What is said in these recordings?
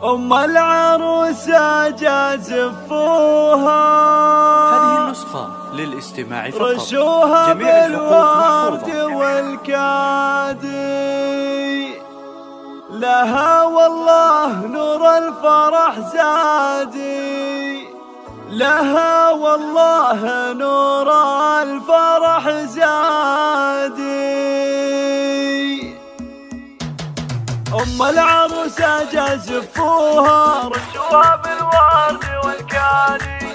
أم العروسة جازفوها، هذه النسخة للاستماع فقط. رشوها جميع الحقوق بالورد محفوظة. والكادي، لها والله نور الفرح زادي، لها والله نور الفرح زادي. أم العروسة جازفوها، رشوها بالورد والكادي،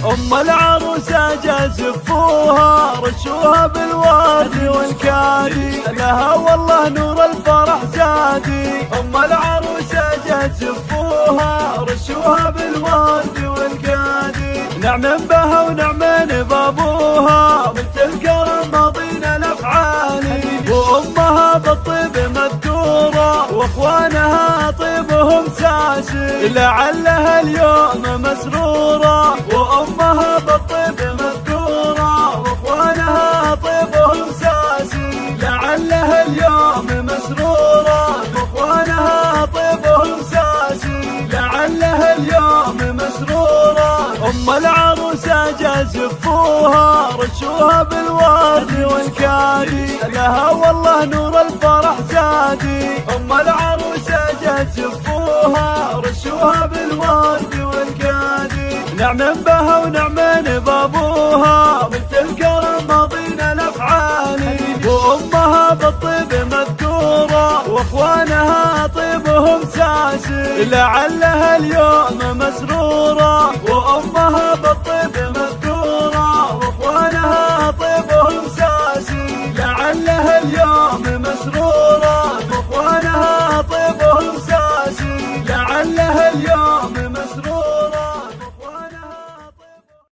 أم العروسة جازفوها، رشوها بالورد والكادي، لها والله نور الفرح زادي. أم العروسة جازفوها، رشوها بالورد والكادي، نعم بها ونعم بابوها، بنت الكرم ماضين الأفعالي، وأمها بالطيب مذكورة، وأخوانها طيبهم ساسي، لعلها اليوم مسرورة، وأمها بالطيب مذكورة، وأخوانها طيبهم ساسي، لعلها اليوم مسرورة، وأخوانها طيبهم ساسي، لعلها اليوم مسرورة. أم العروسة جازفوها، رشوها بالورد والكادي، لها والله نور الفرح زادي. أم العروسة جازفوها، رشوها بالورد والكادي، نعم بها ونعم بابوها، بنت الكرم ماضين الأفعالي، وأمها بالطيب مذكورة، وأخوانها طيبهم ساسي، لعلها اليوم مسرورة، وأمها بالطيب مذكورة، وأخوانها طيبهم ساسي، لعلها اليوم مسرورة.